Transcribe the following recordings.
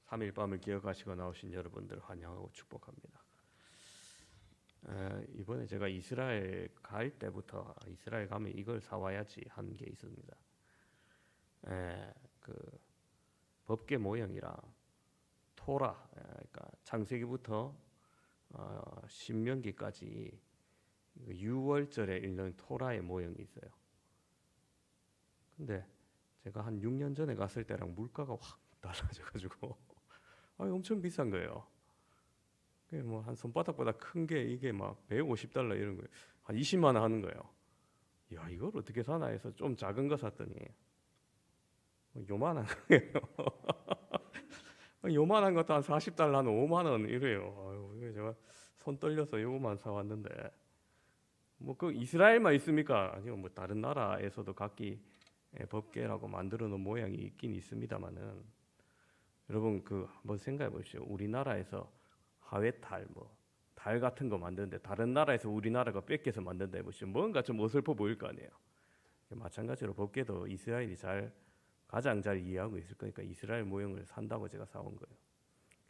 3일 밤을 기억하시고 나오신 여러분들 환영하고 축복합니다. 이번에 제가 이스라엘 갈 때부터 이스라엘 가면 이걸 사와야지 한 게 있습니다. 그 법궤 모형이랑 토라, 그러니까 창세기부터 신명기까지 유월절에 읽는 토라의 모형이 있어요. 근데 제가 한 6년 전에 갔을 때랑 물가가 확 달라져가지고 엄청 비싼 거예요. 뭐 한 손바닥보다 큰 게 이게 막 $150 이런 거예요. 한 20만 원 하는 거예요. 야, 이걸 어떻게 사나 해서 좀 작은 거 샀더니 요만한 거예요. 요만한 것도 한 $40, 한 5만 원 이래요. 이거 제가 손 떨려서 요거만 사왔는데 뭐 그 이스라엘만 있습니까? 아니면 뭐 다른 나라에서도 각기 법궤라고 만들어 놓은 모양이 있긴 있습니다만은 여러분 그 한번 생각해 보십시오. 우리나라에서 하회탈 달 같은 거 만드는데 다른 나라에서 우리나라가 뺏겨서 만든다 해보시죠. 뭔가 좀 어설퍼 보일 거 아니에요. 마찬가지로 법궤도 이스라엘이 가장 잘 이해하고 있을 거니까 이스라엘 모형을 산다고 제가 사온 거예요.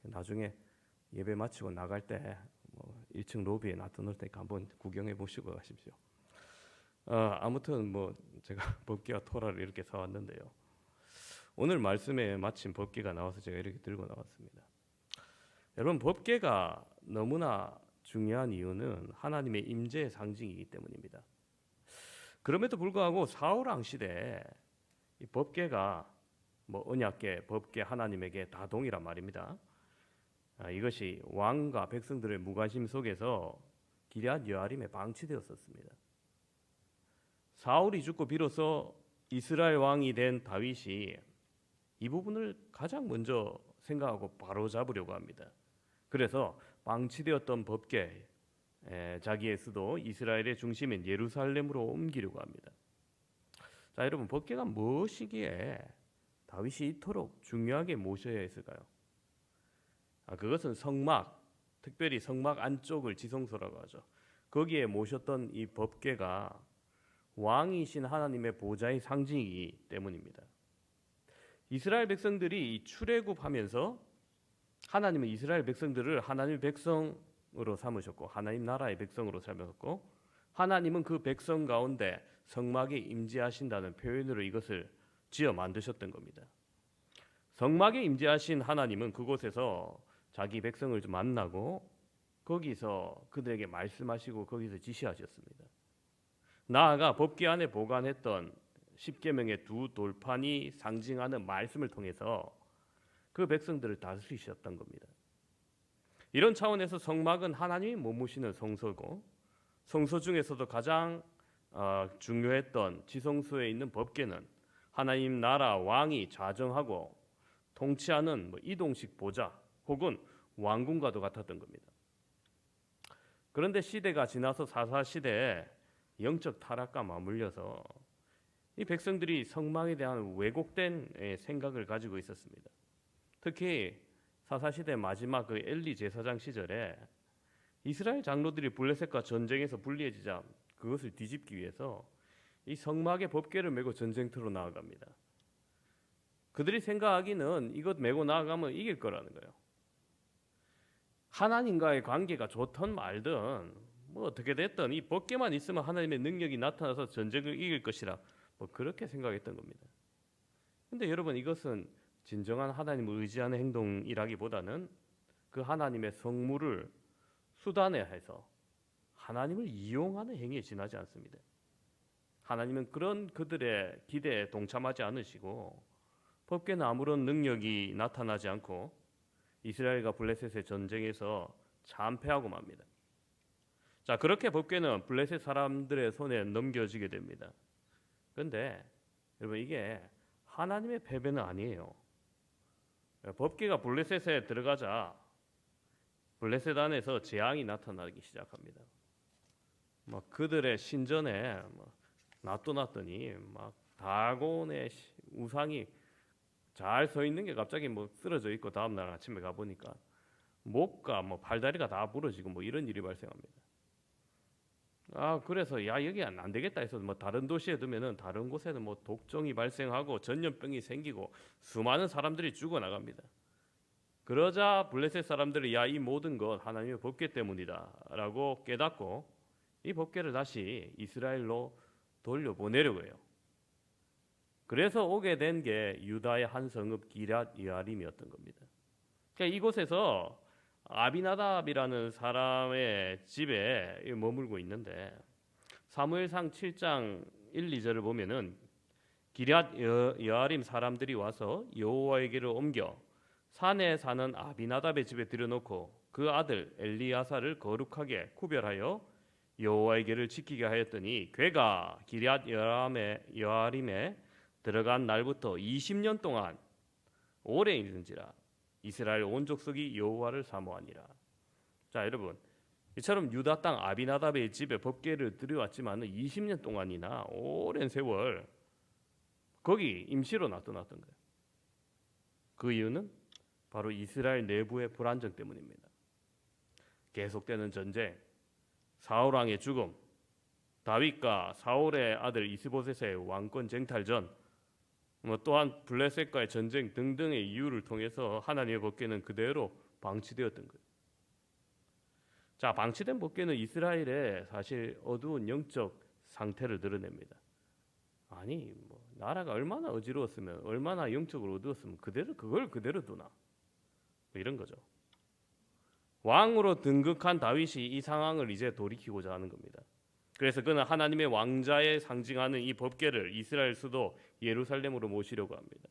나중에 예배 마치고 나갈 때 1층 로비에 놔둬놓을 테니까 한번 구경해 보시고 가십시오. 아무튼 제가 법궤와 토라를 이렇게 사왔는데요. 오늘 말씀에 마침 법궤가 나와서 제가 이렇게 들고 나왔습니다. 여러분, 법궤가 너무나 중요한 이유는 하나님의 임재의 상징이기 때문입니다. 그럼에도 불구하고 사울 왕 시대에 이 법궤가 언약궤, 법궤 하나님에게 다 동일한 말입니다. 이것이 왕과 백성들의 무관심 속에서 기럇 여아림에 방치되었었습니다. 사울이 죽고 비로소 이스라엘 왕이 된 다윗이 이 부분을 가장 먼저 생각하고 바로 잡으려고 합니다. 그래서 방치되었던 법궤, 자기의 수도 이스라엘의 중심인 예루살렘으로 옮기려고 합니다. 자, 여러분, 법궤가 무엇이기에 다윗이 이토록 중요하게 모셔야 했을까요? 그것은 성막, 특별히 성막 안쪽을 지성소라고 하죠. 거기에 모셨던 이 법궤가 왕이신 하나님의 보좌의 상징이기 때문입니다. 이스라엘 백성들이 출애굽하면서 하나님은 이스라엘 백성들을 하나님의 백성으로 삼으셨고 하나님 나라의 백성으로 삼으셨고 하나님은 그 백성 가운데 성막에 임재하신다는 표현으로 이것을 지어 만드셨던 겁니다. 성막에 임재하신 하나님은 그곳에서 자기 백성을 좀 만나고 거기서 그들에게 말씀하시고 거기서 지시하셨습니다. 나아가 법궤 안에 보관했던 십계명의 두 돌판이 상징하는 말씀을 통해서 그 백성들을 다스리셨던 겁니다. 이런 차원에서 성막은 하나님이 머무시는 성소고 성소 중에서도 가장 중요했던 지성소에 있는 법궤는 하나님 나라 왕이 좌정하고 통치하는 이동식 보좌 혹은 왕궁과도 같았던 겁니다. 그런데 시대가 지나서 사사시대에 영적 타락과 맞물려서 이 백성들이 성막에 대한 왜곡된 생각을 가지고 있었습니다. 특히 사사시대 마지막 그 엘리 제사장 시절에 이스라엘 장로들이 블레셋과 전쟁에서 불리해지자 그것을 뒤집기 위해서 이 성막의 법궤를 메고 전쟁터로 나아갑니다. 그들이 생각하기는 이것 메고 나아가면 이길 거라는 거예요. 하나님과의 관계가 좋든 말든 어떻게 됐든 이 법궤만 있으면 하나님의 능력이 나타나서 전쟁을 이길 것이라 그렇게 생각했던 겁니다. 근데 여러분, 이것은 진정한 하나님을 의지하는 행동이라기보다는 그 하나님의 성물을 수단화해서 하나님을 이용하는 행위에 지나지 않습니다. 하나님은 그런 그들의 기대에 동참하지 않으시고 법궤는 아무런 능력이 나타나지 않고 이스라엘과 블레셋의 전쟁에서 참패하고 맙니다. 자, 그렇게 법궤는 블레셋 사람들의 손에 넘겨지게 됩니다. 그런데 여러분, 이게 하나님의 패배는 아니에요. 법궤가 블레셋에 들어가자 블레셋 안에서 재앙이 나타나기 시작합니다. 그들의 신전에 놔둬놨더니 다곤의 우상이 잘 서 있는 게 갑자기 쓰러져 있고 다음날 아침에 가보니까 목과 팔다리가 다 부러지고 이런 일이 발생합니다. 그래서 여기 안 되겠다 해서 다른 도시에 두면은 다른 곳에는 독종이 발생하고 전염병이 생기고 수많은 사람들이 죽어나갑니다. 그러자 블레셋 사람들이 야, 이 모든 것 하나님의 법궤 때문이다라고 깨닫고 이 법궤를 다시 이스라엘로 돌려보내려고 해요. 그래서 오게 된 게 유다의 한 성읍 기럇 여아림이었던 겁니다. 그러니까 이곳에서 아비나답이라는 사람의 집에 머물고 있는데 사무엘상 7장 1, 2절을 보면은 기럇 여아림 사람들이 와서 여호와에게를 옮겨 산에 사는 아비나답의 집에 들여놓고 그 아들 엘리야사를 거룩하게 구별하여 여호와에게를 지키게 하였더니 괴가 기럇 여아림에 들어간 날부터 20년 동안 오래 이른지라 이스라엘 온 족속이 여호와를 사모하니라. 자, 여러분, 이처럼 유다 땅 아비나답의 집에 법궤를 들여왔지만 20년 동안이나 오랜 세월 거기 임시로 놔둬놨던 거예요. 그 이유는 바로 이스라엘 내부의 불안정 때문입니다. 계속되는 전쟁, 사울 왕의 죽음, 다윗과 사울의 아들 이스보셋의 왕권 쟁탈전, 또한 블레셋과의 전쟁 등등의 이유를 통해서 하나님의 법궤는 그대로 방치되었던 거예요. 자, 방치된 법궤는 이스라엘의 사실 어두운 영적 상태를 드러냅니다. 아니, 나라가 얼마나 어지러웠으면, 얼마나 영적으로 어두웠으면 그걸 그대로 두나, 이런 거죠. 왕으로 등극한 다윗이 이 상황을 이제 돌이키고자 하는 겁니다. 그래서 그는 하나님의 왕자에 상징하는 이 법궤를 이스라엘 수도 예루살렘으로 모시려고 합니다.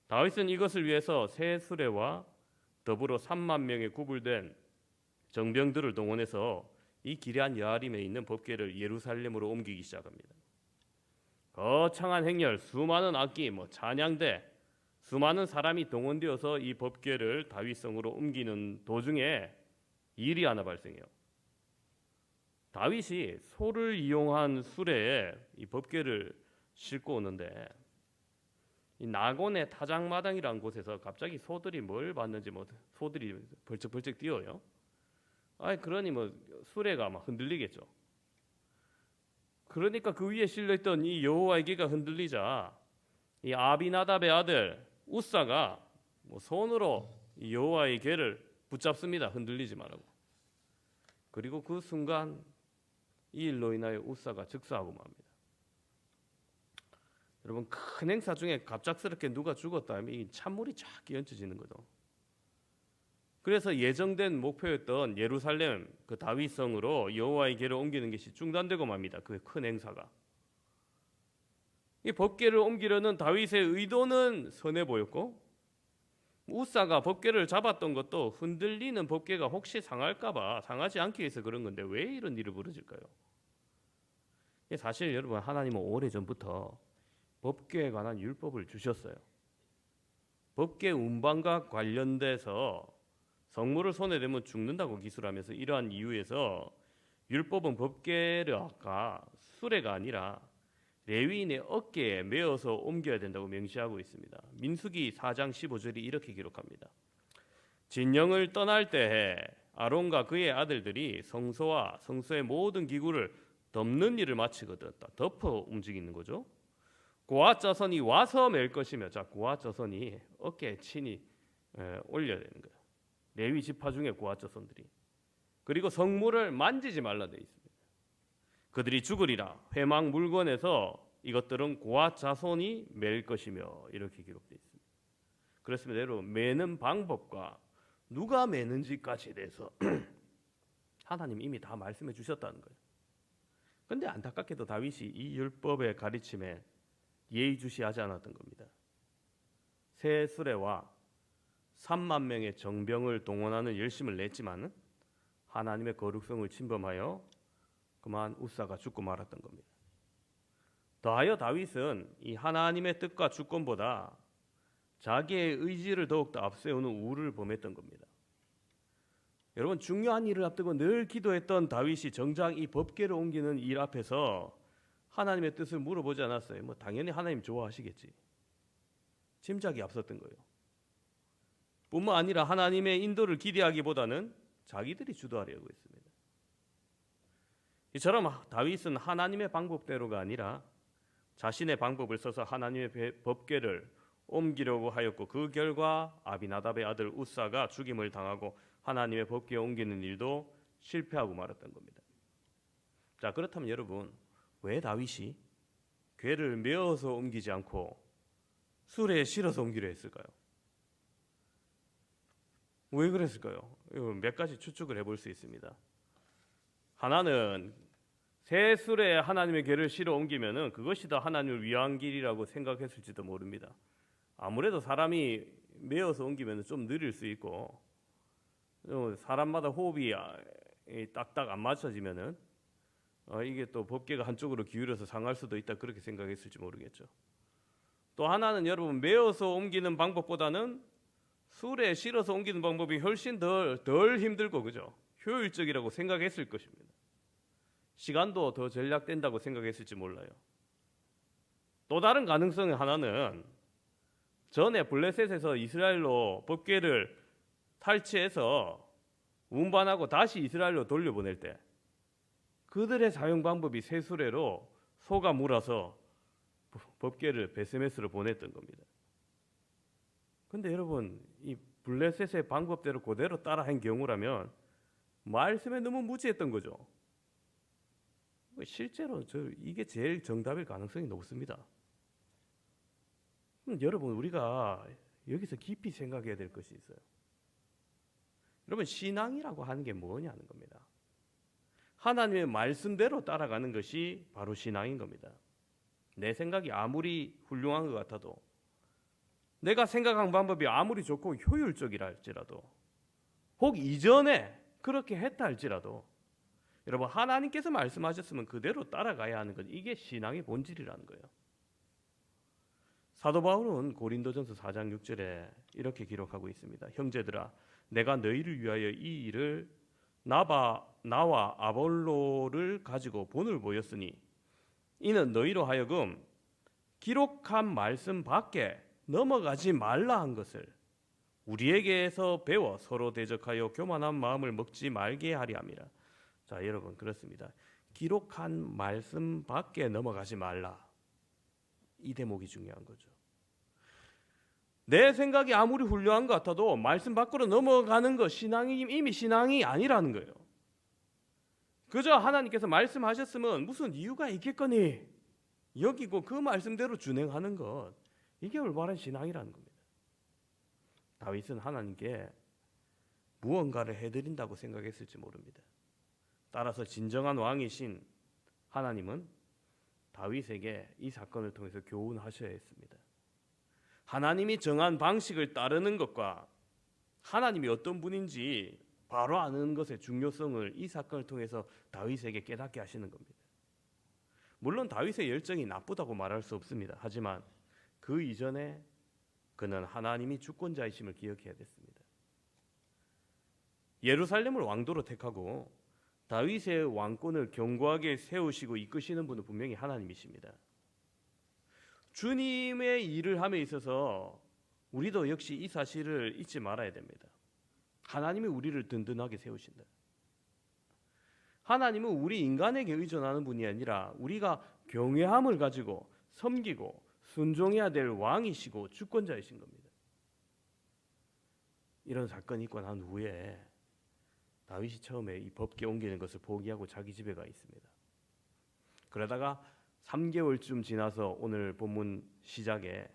다윗은 이것을 위해서 새 수레와 더불어 3만 명의 구불된 정병들을 동원해서 이 기럇 여아림에 있는 법궤를 예루살렘으로 옮기기 시작합니다. 거창한 행렬, 수많은 악기, 찬양대, 수많은 사람이 동원되어서 이 법궤를 다윗성으로 옮기는 도중에 일이 하나 발생해요. 다윗이 소를 이용한 수레에 이 법궤를 싣고 오는데 이 나곤의 타작마당이라는 곳에서 갑자기 소들이 뭘 봤는지 소들이 벌쩍벌쩍 뛰어요. 그러니 수레가 막 흔들리겠죠. 그러니까 그 위에 실려있던 이 여호와의궤가 흔들리자 이 아비나답의 아들 우사가 손으로 이 여호와의궤를 붙잡습니다. 흔들리지 말라고. 그리고 그 순간 이 일로 인하여 우사가 즉사하고 맙니다. 여러분, 큰 행사 중에 갑작스럽게 누가 죽었다 하면 이 찬물이 쫙 끼얹혀지는 거죠. 그래서 예정된 목표였던 예루살렘 그 다윗성으로 여호와의 궤를 옮기는 것이 중단되고 맙니다. 그 큰 행사가. 이 법궤를 옮기려는 다윗의 의도는 선해 보였고 우사가 법궤를 잡았던 것도 흔들리는 법궤가 혹시 상할까봐, 상하지 않기 위해서 그런 건데 왜 이런 일이 벌어질까요? 사실 여러분, 하나님은 오래전부터 법궤에 관한 율법을 주셨어요. 법궤 운반과 관련돼서 성물을 손에 대면 죽는다고 기술하면서 이러한 이유에서 율법은 법궤가 수레가 아니라 레위인의 어깨에 메어서 옮겨야 된다고 명시하고 있습니다. 민수기 4장 15절이 이렇게 기록합니다. 진영을 떠날 때에 아론과 그의 아들들이 성소와 성소의 모든 기구를 덮는 일을 마치거든. 덮어 움직이는 거죠. 고아 자손이 와서 맬 것이며, 자, 고아 자손이 어깨에 친히 올려야 되는 거예요. 레위 지파 중에 고아 자손들이. 그리고 성물을 만지지 말라 되어 있습니다. 그들이 죽으리라. 회막 물건에서 이것들은 고아 자손이 맬 것이며, 이렇게 기록되어 있습니다. 그렇습니다. 여러분, 매는 방법과 누가 매는지까지에 대해서 하나님 이미 다 말씀해 주셨다는 거예요. 그런데 안타깝게도 다윗이 이 율법의 가르침에 예의주시하지 않았던 겁니다. 새 수레와 3만 명의 정병을 동원하는 열심을 냈지만 하나님의 거룩성을 침범하여 그만 우사가 죽고 말았던 겁니다. 더하여 다윗은 이 하나님의 뜻과 주권보다 자기의 의지를 더욱더 앞세우는 우를 범했던 겁니다. 여러분, 중요한 일을 앞두고 늘 기도했던 다윗이 정작 이 법궤를 옮기는 일 앞에서 하나님의 뜻을 물어보지 않았어요. 당연히 하나님 좋아하시겠지. 짐작이 앞섰던 거예요. 뿐만 아니라 하나님의 인도를 기대하기보다는 자기들이 주도하려고 했습니다. 이처럼 다윗은 하나님의 방법대로가 아니라 자신의 방법을 써서 하나님의 법궤를 옮기려고 하였고 그 결과 아비나답의 아들 우사가 죽임을 당하고 하나님의 법궤 옮기는 일도 실패하고 말았던 겁니다. 자, 그렇다면 여러분, 왜 다윗이 궤를 메어서 옮기지 않고 수레에 실어서 옮기려 했을까요? 왜 그랬을까요? 몇 가지 추측을 해볼 수 있습니다. 하나는 새 수레에 하나님의 궤를 실어 옮기면은 그것이 더 하나님을 위한 길이라고 생각했을지도 모릅니다. 아무래도 사람이 메어서 옮기면 좀 느릴 수 있고 사람마다 호흡이 딱딱 안 맞춰지면은 이게 또 법궤가 한쪽으로 기울여서 상할 수도 있다, 그렇게 생각했을지 모르겠죠. 또 하나는 여러분, 메어서 옮기는 방법보다는 수레에 실어서 옮기는 방법이 훨씬 덜 힘들고 그죠? 효율적이라고 생각했을 것입니다. 시간도 더 절약된다고 생각했을지 몰라요. 또 다른 가능성 하나는 전에 블레셋에서 이스라엘로 법궤를 탈취해서 운반하고 다시 이스라엘로 돌려보낼 때 그들의 사용 방법이 새 수레로 소가 물어서 법궤를 베스메스로 보냈던 겁니다. 근데 여러분, 이 블레셋의 방법대로 그대로 따라한 경우라면 말씀에 너무 무지했던 거죠. 실제로 이게 제일 정답일 가능성이 높습니다. 여러분, 우리가 여기서 깊이 생각해야 될 것이 있어요. 여러분, 신앙이라고 하는 게 뭐냐는 겁니다. 하나님의 말씀대로 따라가는 것이 바로 신앙인 겁니다. 내 생각이 아무리 훌륭한 것 같아도, 내가 생각한 방법이 아무리 좋고 효율적이라 할지라도, 혹 이전에 그렇게 했다 할지라도, 여러분, 하나님께서 말씀하셨으면 그대로 따라가야 하는 것, 이게 신앙의 본질이라는 거예요. 사도 바울은 고린도전서 4장 6절에 이렇게 기록하고 있습니다. 형제들아, 내가 너희를 위하여 이 일을 나와 아볼로를 가지고 본을 보였으니 이는 너희로 하여금 기록한 말씀 밖에 넘어가지 말라 한 것을 우리에게서 배워 서로 대적하여 교만한 마음을 먹지 말게 하리 함이라. 자, 여러분, 그렇습니다. 기록한 말씀 밖에 넘어가지 말라. 이 대목이 중요한 거죠. 내 생각이 아무리 훌륭한 것 같아도 말씀 밖으로 넘어가는 것, 이미 신앙이 아니라는 거예요. 그저 하나님께서 말씀하셨으면 무슨 이유가 있겠거니 여기고 그 말씀대로 준행하는 것, 이게 올바른 신앙이라는 겁니다. 다윗은 하나님께 무언가를 해드린다고 생각했을지 모릅니다. 따라서 진정한 왕이신 하나님은 다윗에게 이 사건을 통해서 교훈하셔야 했습니다. 하나님이 정한 방식을 따르는 것과 하나님이 어떤 분인지 바로 아는 것의 중요성을 이 사건을 통해서 다윗에게 깨닫게 하시는 겁니다. 물론 다윗의 열정이 나쁘다고 말할 수 없습니다. 하지만 그 이전에 그는 하나님이 주권자이심을 기억해야 됐습니다. 예루살렘을 왕도로 택하고 다윗의 왕권을 견고하게 세우시고 이끄시는 분은 분명히 하나님이십니다. 주님의 일을 함에 있어서 우리도 역시 이 사실을 잊지 말아야 됩니다. 하나님이 우리를 든든하게 세우신다. 하나님은 우리 인간에게 의존하는 분이 아니라 우리가 경외함을 가지고 섬기고 순종해야 될 왕이시고 주권자이신 겁니다. 이런 사건이 있고 난 후에 다윗이 처음에 이 법궤 옮기는 것을 포기하고 자기 집에 가 있습니다. 그러다가 3개월쯤 지나서 오늘 본문 시작에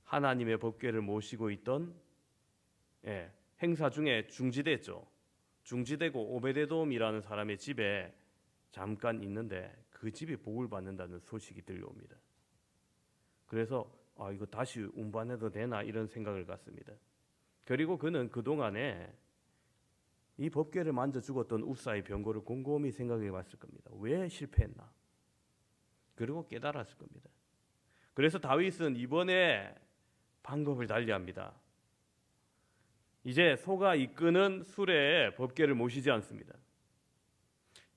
하나님의 법궤를 모시고 있던 행사 중에 중지됐죠. 중지되고 오베데돔이라는 사람의 집에 잠깐 있는데 그 집이 복을 받는다는 소식이 들려옵니다. 그래서 이거 다시 운반해도 되나 이런 생각을 갖습니다. 그리고 그는 그동안에 이 법궤를 만져 죽었던 우사의 병고를 곰곰이 생각해 봤을 겁니다. 왜 실패했나? 그리고 깨달았을 겁니다. 그래서 다윗은 이번에 방법을 달리합니다. 이제 소가 이끄는 수레에 법궤를 모시지 않습니다.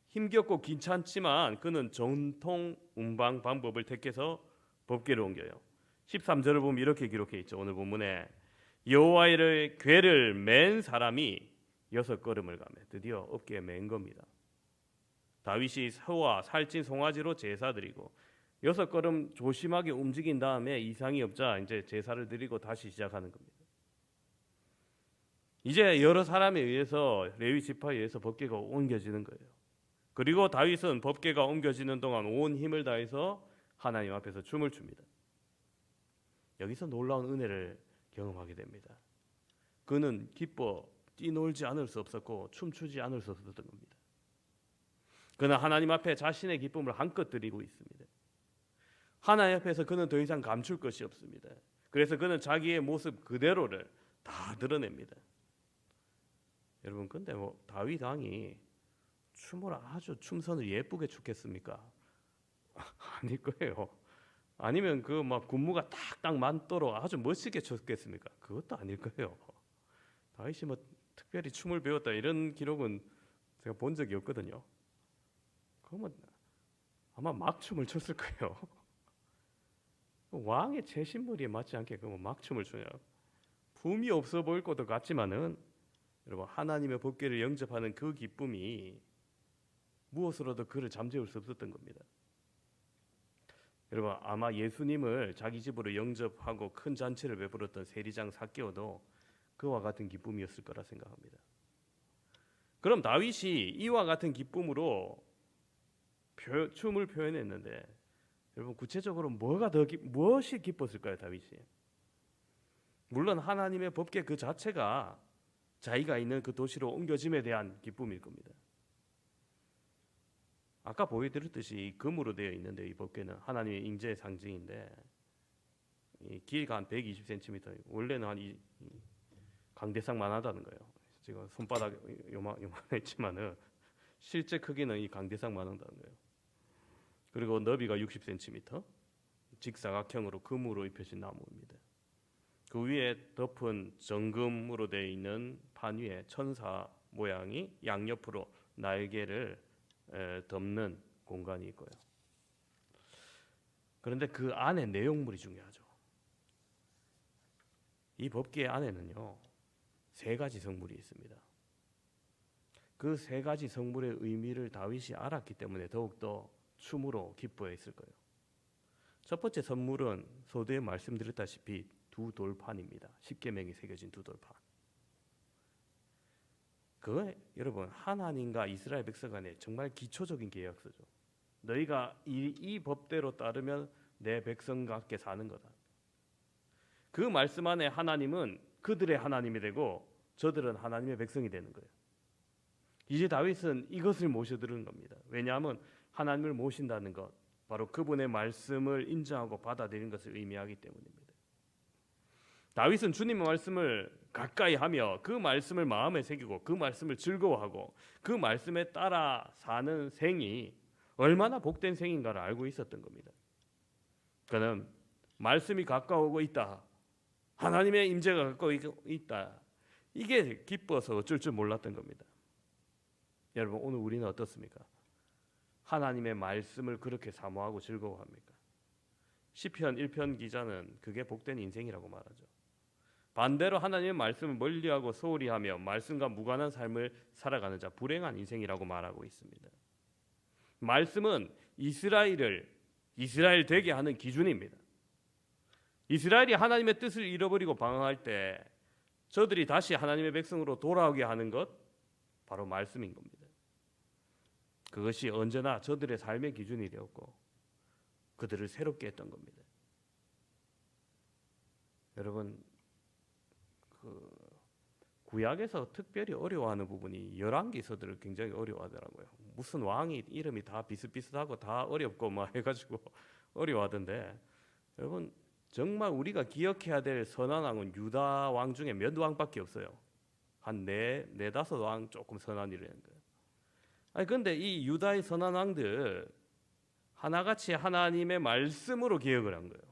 힘겹고 귀찮지만 그는 전통 운반 방법을 택해서 법궤를 옮겨요. 13절을 보면 이렇게 기록해 있죠. 오늘 본문에 여호와의 궤를 맨 사람이 6걸음을 가며 드디어 어깨에 맨 겁니다. 다윗이 소와 살찐 송아지로 제사드리고 6걸음 조심하게 움직인 다음에 이상이 없자 이제 제사를 드리고 다시 시작하는 겁니다. 이제 여러 사람에 의해서 레위 지파에 의해서 법궤가 옮겨지는 거예요. 그리고 다윗은 법궤가 옮겨지는 동안 온 힘을 다해서 하나님 앞에서 춤을 춥니다. 여기서 놀라운 은혜를 경험하게 됩니다. 그는 기뻐 뛰놀지 않을 수 없었고 춤추지 않을 수 없었던 겁니다. 그는 하나님 앞에 자신의 기쁨을 한껏 드리고 있습니다. 하나님 앞에서 그는 더 이상 감출 것이 없습니다. 그래서 그는 자기의 모습 그대로를 다 드러냅니다. 여러분, 근데 다윗 왕이 춤을 아주 춤선을 예쁘게 췄겠습니까? 아닐 거예요. 아니면 그 막 군무가 딱딱 맞도록 아주 멋지게 췄겠습니까? 그것도 아닐 거예요. 다윗이 뭐 특별히 춤을 배웠다 이런 기록은 제가 본 적이 없거든요. 그러면 아마 막 춤을 췄을 거예요. 왕의 최신머리에 맞지 않게 그러면 막 춤을 추냐? 품이 없어 보일 것도 같지만은 여러분, 하나님의 법궤를 영접하는 그 기쁨이 무엇으로도 그를 잠재울 수 없었던 겁니다. 여러분, 아마 예수님을 자기 집으로 영접하고 큰 잔치를 베풀었던 세리장 삭개오도 그와 같은 기쁨이었을 거라 생각합니다. 그럼 다윗이 이와 같은 기쁨으로 춤을 표현했는데 여러분, 구체적으로 무엇이 기뻤을까요? 다윗이 물론 하나님의 법궤 그 자체가 자기가 있는 그 도시로 옮겨짐에 대한 기쁨일 겁니다. 아까 보여드렸듯이 금으로 되어 있는데 이 법궤는 하나님의 임재의 상징인데 이 길이가 한 120cm, 원래는 한 강대상만 하다는 거예요. 지금 손바닥 요만했지만은 실제 크기는 이 강대상만 한다는 거예요. 그리고 너비가 60cm, 직사각형으로 금으로 입혀진 나무입니다. 그 위에 덮은 정금으로 되어 있는 판 위에 천사 모양이 양옆으로 날개를 덮는 공간이 있고요. 그런데 그 안에 내용물이 중요하죠. 이 법궤 안에는요 3가지 성물이 있습니다. 그 3가지 성물의 의미를 다윗이 알았기 때문에 더욱더 춤으로 기뻐했을 거예요. 첫 번째 성물은 서두에 말씀드렸다시피 2돌판입니다. 십계명이 새겨진 2돌판. 그거 여러분, 하나님과 이스라엘 백성 간의 정말 기초적인 계약서죠. 너희가 이 법대로 따르면 내 백성과 함께 사는 거다. 그 말씀 안에 하나님은 그들의 하나님이 되고 저들은 하나님의 백성이 되는 거예요. 이제 다윗은 이것을 모셔들은 겁니다. 왜냐하면 하나님을 모신다는 것, 바로 그분의 말씀을 인정하고 받아들이는 것을 의미하기 때문입니다. 다윗은 주님의 말씀을 가까이 하며 그 말씀을 마음에 새기고 그 말씀을 즐거워하고 그 말씀에 따라 사는 생이 얼마나 복된 생인가를 알고 있었던 겁니다. 그는 말씀이 가까우고 있다, 하나님의 임재가 가까워 있다, 이게 기뻐서 어쩔 줄 몰랐던 겁니다. 여러분, 오늘 우리는 어떻습니까? 하나님의 말씀을 그렇게 사모하고 즐거워합니까? 시편 1편 기자는 그게 복된 인생이라고 말하죠. 반대로 하나님의 말씀을 멀리하고 소홀히 하며 말씀과 무관한 삶을 살아가는 자, 불행한 인생이라고 말하고 있습니다. 말씀은 이스라엘 되게 하는 기준입니다. 이스라엘이 하나님의 뜻을 잃어버리고 방황할 때 저들이 다시 하나님의 백성으로 돌아오게 하는 것, 바로 말씀인 겁니다. 그것이 언제나 저들의 삶의 기준이 되었고 그들을 새롭게 했던 겁니다. 여러분, 구약에서 특별히 어려워하는 부분이 열왕기서들을 굉장히 어려워하더라고요. 무슨 왕이 이름이 다 비슷비슷하고 다 어렵고 막 해가지고 어려워하던데, 여러분 정말 우리가 기억해야 될 선한 왕은 유다 왕 중에 몇 왕밖에 없어요. 한 네다섯 왕 조금 선한 일을 한 거예요. 아니 근데 이 유다의 선한 왕들 하나같이 하나님의 말씀으로 기억을 한 거예요.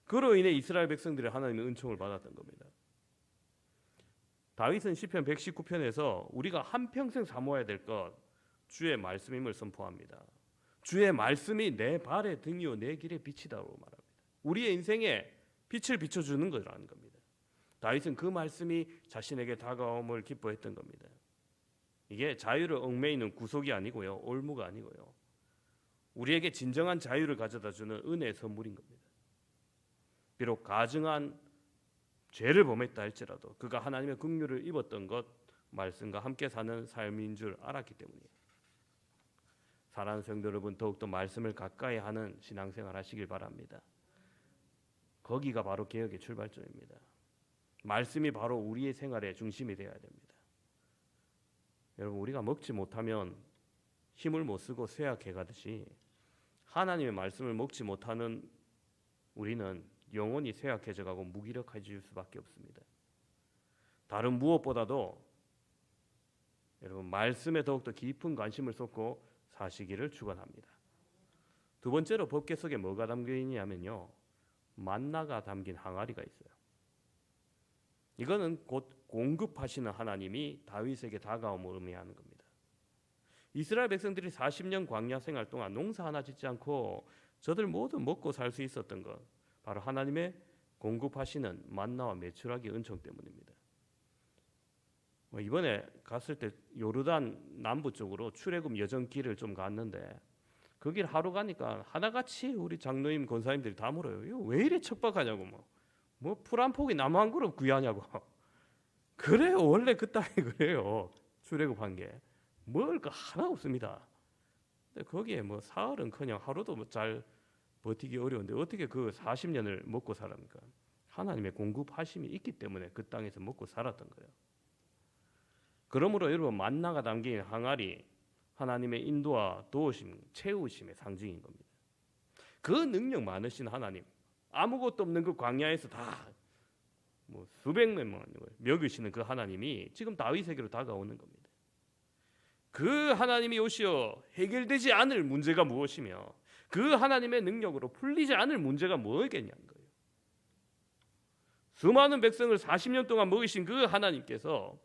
그로 인해 이스라엘 백성들이 하나님의 은총을 받았던 겁니다. 다윗은 시편 119편에서 우리가 한평생 사모해야 될 것, 주의 말씀임을 선포합니다. 주의 말씀이 내 발의 등이요 내 길의 빛이다고 말합니다. 우리의 인생에 빛을 비춰주는 거라는 겁니다. 다윗은 그 말씀이 자신에게 다가옴을 기뻐했던 겁니다. 이게 자유를 얽매이는 구속이 아니고요, 올무가 아니고요, 우리에게 진정한 자유를 가져다 주는 은혜의 선물인 겁니다. 비록 가증한 죄를 범했다 할지라도 그가 하나님의 긍휼을 입었던 것, 말씀과 함께 사는 삶인 줄 알았기 때문이에요. 사랑하는 성도 여러분, 더욱더 말씀을 가까이 하는 신앙생활 하시길 바랍니다. 거기가 바로 개혁의 출발점입니다. 말씀이 바로 우리의 생활의 중심이 되어야 됩니다. 여러분, 우리가 먹지 못하면 힘을 못 쓰고 쇠약해 가듯이 하나님의 말씀을 먹지 못하는 우리는 영혼이 쇠약해져 가고 무기력해질 수밖에 없습니다. 다른 무엇보다도 여러분, 말씀에 더욱더 깊은 관심을 쏟고 사시기를 축원합니다. 두 번째로 법궤 속에 뭐가 담겨 있냐면요, 만나가 담긴 항아리가 있어요. 이거는 곧 공급하시는 하나님이 다윗에게 다가옴을 의미하는 겁니다. 이스라엘 백성들이 40년 광야 생활 동안 농사 하나 짓지 않고 저들 모두 먹고 살 수 있었던 것, 바로 하나님의 공급하시는 만나와 메추라기 은총 때문입니다. 이번에 갔을 때 요르단 남부 쪽으로 출애굽 여정길을 좀 갔는데 그 길 하루 가니까 하나같이 우리 장로님 권사님들이 다 물어요. 이거 왜 이래 척박하냐고, 뭐 풀 한 포기 나무 한 그릇 구하냐고. 그래요, 원래 그 땅이 그래요. 출애굽한 게 먹을 거 하나 없습니다. 근데 거기에 뭐 사흘은커녕 하루도 잘 버티기 어려운데 어떻게 그 40년을 먹고 살합니까? 하나님의 공급하심이 있기 때문에 그 땅에서 먹고 살았던 거예요. 그러므로 여러분, 만나가 담긴 항아리, 하나님의 인도와 도우심, 채우심의 상징인 겁니다. 그 능력 많으신 하나님, 아무것도 없는 그 광야에서 다 수백명을 먹이시는 그 하나님이 지금 다윗에게로 다가오는 겁니다. 그 하나님이 오시어 해결되지 않을 문제가 무엇이며 그 하나님의 능력으로 풀리지 않을 문제가 뭐겠냐는 거예요. 수많은 백성을 40년 동안 먹이신 그 하나님께서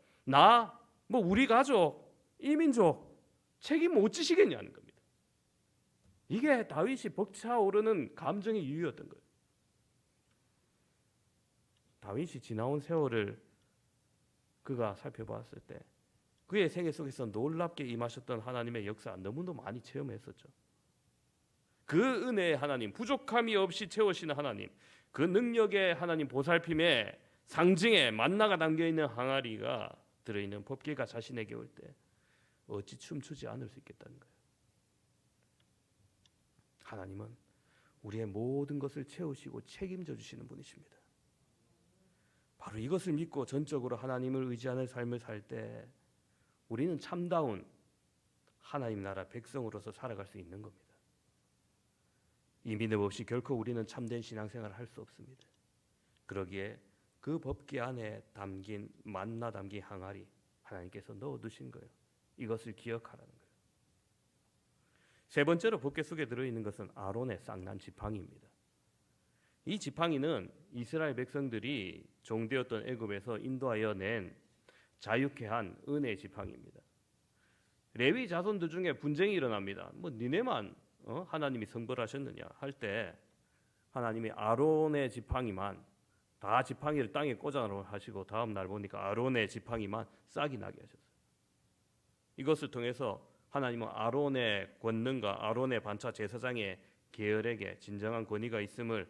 우리 가족, 이민족 책임 못 지시겠냐는 겁니다. 이게 다윗이 벅차오르는 감정의 이유였던 거예요. 다윗이 지나온 세월을 그가 살펴봤을 때 그의 생애 속에서 놀랍게 임하셨던 하나님의 역사 너무도 많이 체험했었죠. 그 은혜의 하나님, 부족함이 없이 채우시는 하나님, 그 능력의 하나님 보살핌의 상징에 만나가 담겨있는 항아리가 들어있는 법궤가 자신에게 올 때 어찌 춤추지 않을 수 있겠다는 거예요. 하나님은 우리의 모든 것을 채우시고 책임져 주시는 분이십니다. 바로 이것을 믿고 전적으로 하나님을 의지하는 삶을 살 때 우리는 참다운 하나님 나라 백성으로서 살아갈 수 있는 겁니다. 이 믿음 없이 결코 우리는 참된 신앙생활을 할 수 없습니다. 그러기에 그 법궤 안에 담긴 만나 담긴 항아리 하나님께서 넣어두신 거예요. 이것을 기억하라는 거예요. 세 번째로 법궤 속에 들어있는 것은 아론의 쌍난 지팡이입니다. 이 지팡이는 이스라엘 백성들이 종되었던 애굽에서 인도하여 낸 자유케 한 은혜의 지팡이입니다. 레위 자손들 중에 분쟁이 일어납니다. 니네만 하나님이 성벌하셨느냐 할 때 하나님이 아론의 지팡이만 다 지팡이를 땅에 꽂아놓으라고 하시고 다음 날 보니까 아론의 지팡이만 싹이 나게 하셨어요. 이것을 통해서 하나님은 아론의 권능과 아론의 반차 제사장의 계열에게 진정한 권위가 있음을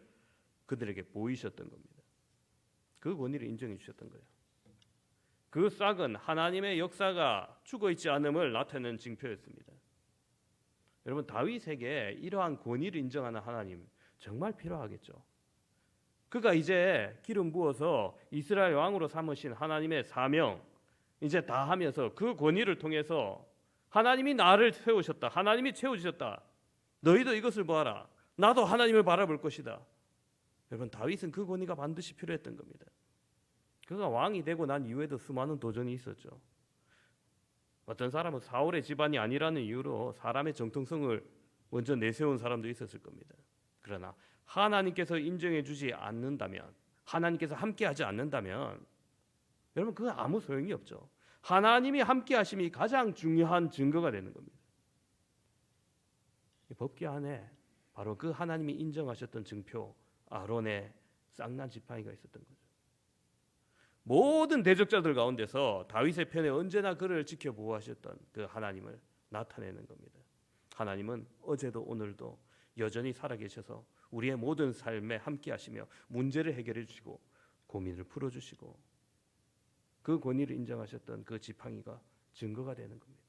그들에게 보이셨던 겁니다. 그 권위를 인정해 주셨던 거예요. 그 싹은 하나님의 역사가 죽어있지 않음을 나타내는 징표였습니다. 여러분, 다윗에게 이러한 권위를 인정하는 하나님 정말 필요하겠죠. 그가 이제 기름 부어서 이스라엘 왕으로 삼으신 하나님의 사명 이제 다 하면서 그 권위를 통해서 하나님이 나를 세우셨다, 하나님이 채워주셨다, 너희도 이것을 보아라, 나도 하나님을 바라볼 것이다. 여러분, 다윗은 그 권위가 반드시 필요했던 겁니다. 그가 왕이 되고 난 이후에도 수많은 도전이 있었죠. 어떤 사람은 사울의 집안이 아니라는 이유로 사람의 정통성을 먼저 내세운 사람도 있었을 겁니다. 그러나 하나님께서 인정해 주지 않는다면, 하나님께서 함께하지 않는다면 여러분, 그건 아무 소용이 없죠. 하나님이 함께하심이 가장 중요한 증거가 되는 겁니다. 이 법궤 안에 바로 그 하나님이 인정하셨던 증표 아론의 쌍난 지팡이가 있었던 거죠. 모든 대적자들 가운데서 다윗의 편에 언제나 그를 지켜 보호하셨던 그 하나님을 나타내는 겁니다. 하나님은 어제도 오늘도 여전히 살아계셔서 우리의 모든 삶에 함께 하시며 문제를 해결해 주시고 고민을 풀어주시고 그 권위를 인정하셨던 그 지팡이가 증거가 되는 겁니다.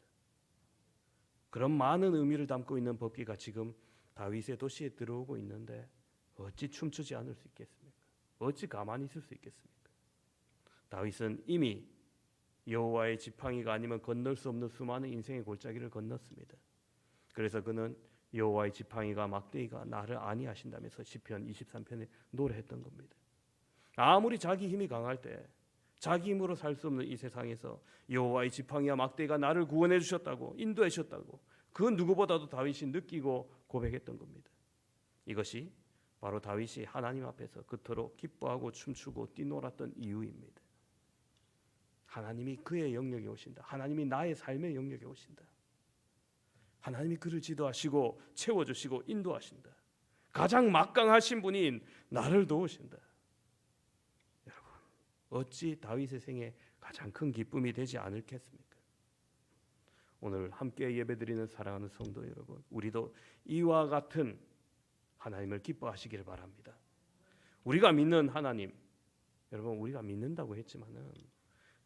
그런 많은 의미를 담고 있는 법궤가 지금 다윗의 도시에 들어오고 있는데 어찌 춤추지 않을 수 있겠습니까? 어찌 가만히 있을 수 있겠습니까? 다윗은 이미 여호와의 지팡이가 아니면 건널 수 없는 수많은 인생의 골짜기를 건넜습니다. 그래서 그는 여호와의 지팡이가 막대기가 나를 아니하신다면서 시편 23편에 노래했던 겁니다. 아무리 자기 힘이 강할 때 자기 힘으로 살 수 없는 이 세상에서 여호와의 지팡이와 막대기가 나를 구원해 주셨다고 인도해 주셨다고 그 누구보다도 다윗이 느끼고 고백했던 겁니다. 이것이 바로 다윗이 하나님 앞에서 그토록 기뻐하고 춤추고 뛰놀았던 이유입니다. 하나님이 그의 영역에 오신다. 하나님이 나의 삶의 영역에 오신다. 하나님이 그를 지도하시고 채워주시고 인도하신다. 가장 막강하신 분인 나를 도우신다. 여러분, 어찌 다윗의 생에 가장 큰 기쁨이 되지 않을겠습니까? 오늘 함께 예배드리는 사랑하는 성도 여러분, 우리도 이와 같은 하나님을 기뻐하시기를 바랍니다. 우리가 믿는 하나님, 여러분 우리가 믿는다고 했지만은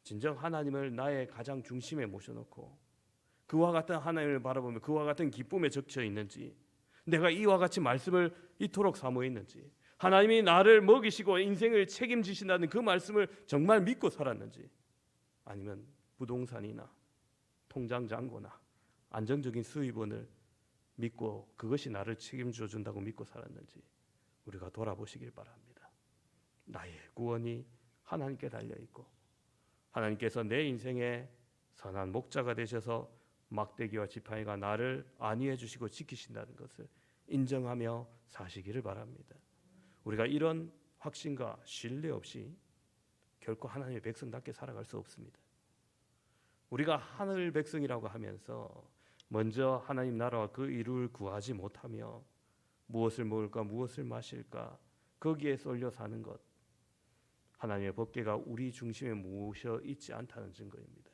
진정 하나님을 나의 가장 중심에 모셔놓고 그와 같은 하나님을 바라보며 그와 같은 기쁨에 적셔 있는지, 내가 이와 같이 말씀을 이토록 사모했는지, 하나님이 나를 먹이시고 인생을 책임지신다는 그 말씀을 정말 믿고 살았는지, 아니면 부동산이나 통장 잔고나 안정적인 수입원을 믿고 그것이 나를 책임져 준다고 믿고 살았는지 우리가 돌아보시길 바랍니다. 나의 구원이 하나님께 달려있고 하나님께서 내 인생의 선한 목자가 되셔서 막대기와 지팡이가 나를 안위해 주시고 지키신다는 것을 인정하며 사시기를 바랍니다. 우리가 이런 확신과 신뢰 없이 결코 하나님의 백성답게 살아갈 수 없습니다. 우리가 하늘 백성이라고 하면서 먼저 하나님 나라와 그 이루를 구하지 못하며 무엇을 먹을까 무엇을 마실까 거기에 쏠려 사는 것, 하나님의 법궤가 우리 중심에 모셔 있지 않다는 증거입니다.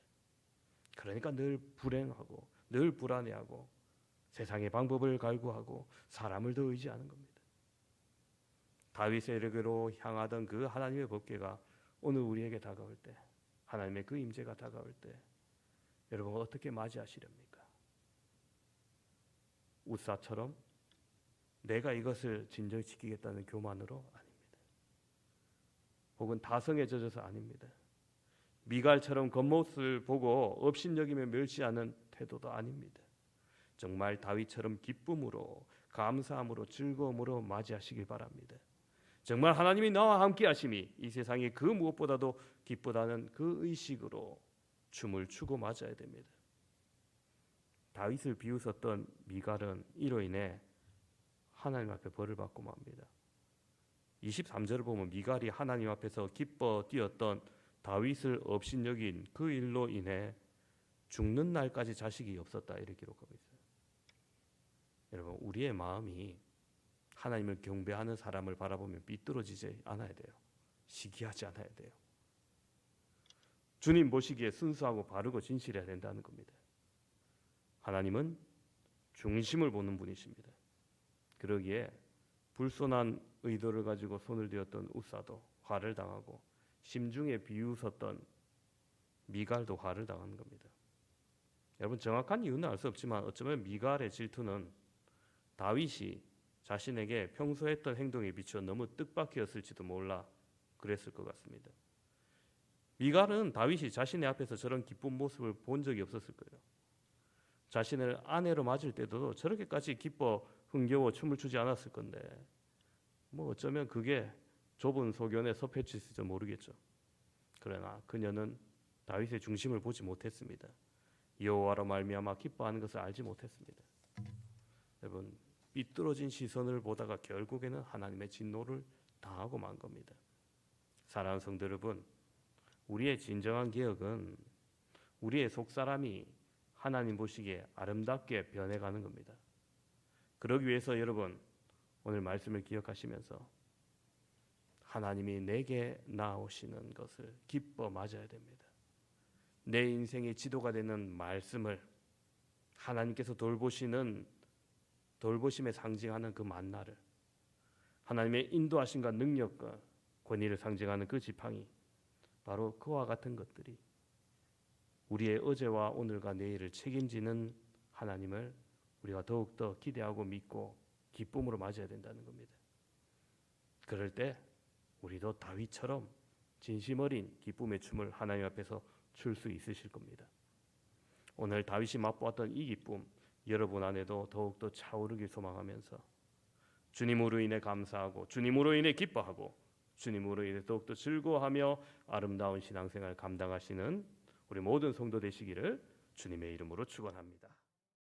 그러니까 늘 불행하고 늘 불안해하고 세상의 방법을 갈구하고 사람을 더 의지하는 겁니다. 다윗에게로 향하던 그 하나님의 법궤가 오늘 우리에게 다가올 때, 하나님의 그 임재가 다가올 때 여러분 어떻게 맞이하시렵니까? 우사처럼 내가 이것을 진정히 지키겠다는 교만으로? 아닙니다. 혹은 다성에 젖어서? 아닙니다. 미갈처럼 겉모습을 보고 업신여기며 멸시하는 태도도 아닙니다. 정말 다윗처럼 기쁨으로 감사함으로 즐거움으로 맞이하시길 바랍니다. 정말 하나님이 나와 함께 하심이 이 세상에 그 무엇보다도 기쁘다는 그 의식으로 춤을 추고 맞아야 됩니다. 다윗을 비웃었던 미갈은 이로 인해 하나님 앞에 벌을 받고 맙니다. 23절을 보면 미갈이 하나님 앞에서 기뻐 뛰었던 다윗을 업신여긴 그 일로 인해 죽는 날까지 자식이 없었다 이렇게 기록하고 있어요. 여러분 우리의 마음이 하나님을 경배하는 사람을 바라보면 삐뚤어지지 않아야 돼요. 시기하지 않아야 돼요. 주님 보시기에 순수하고 바르고 진실해야 된다는 겁니다. 하나님은 중심을 보는 분이십니다. 그러기에 불손한 의도를 가지고 손을 대었던 우사도 화를 당하고 심중에 비웃었던 미갈도 화를 당하는 겁니다. 여러분 정확한 이유는 알 수 없지만 어쩌면 미갈의 질투는 다윗이 자신에게 평소 했던 행동에 비추어 너무 뜻밖이었을지도 몰라 그랬을 것 같습니다. 미갈은 다윗이 자신의 앞에서 저런 기쁜 모습을 본 적이 없었을 거예요. 자신을 아내로 맞을 때도 저렇게까지 기뻐 흥겨워 춤을 추지 않았을 건데 뭐 어쩌면 그게 좁은 소견에 섭해질지도 모르겠죠. 그러나 그녀는 다윗의 중심을 보지 못했습니다. 여호와로 말미암아 기뻐하는 것을 알지 못했습니다. 여러분 삐뚤어진 시선을 보다가 결국에는 하나님의 진노를 당하고 만 겁니다. 사랑하는 성도 여러분, 우리의 진정한 개혁은 우리의 속사람이 하나님 보시기에 아름답게 변해가는 겁니다. 그러기 위해서 여러분 오늘 말씀을 기억하시면서 하나님이 내게 나오시는 것을 기뻐 맞아야 됩니다. 내 인생의 지도가 되는 말씀을, 하나님께서 돌보시는 돌보심에 상징하는 그 만나를, 하나님의 인도하심과 능력과 권위를 상징하는 그 지팡이, 바로 그와 같은 것들이 우리의 어제와 오늘과 내일을 책임지는 하나님을 우리가 더욱더 기대하고 믿고 기쁨으로 맞아야 된다는 겁니다. 그럴 때 우리도 다윗처럼 진심 어린 기쁨의 춤을 하나님 앞에서 출 수 있으실 겁니다. 오늘 다윗이 맛보았던 이 기쁨, 여러분 안에도 더욱더 차오르길 소망하면서 주님으로 인해 감사하고 주님으로 인해 기뻐하고 주님으로 인해 더욱더 즐거워하며 아름다운 신앙생활 감당하시는 우리 모든 성도 되시기를 주님의 이름으로 축원합니다.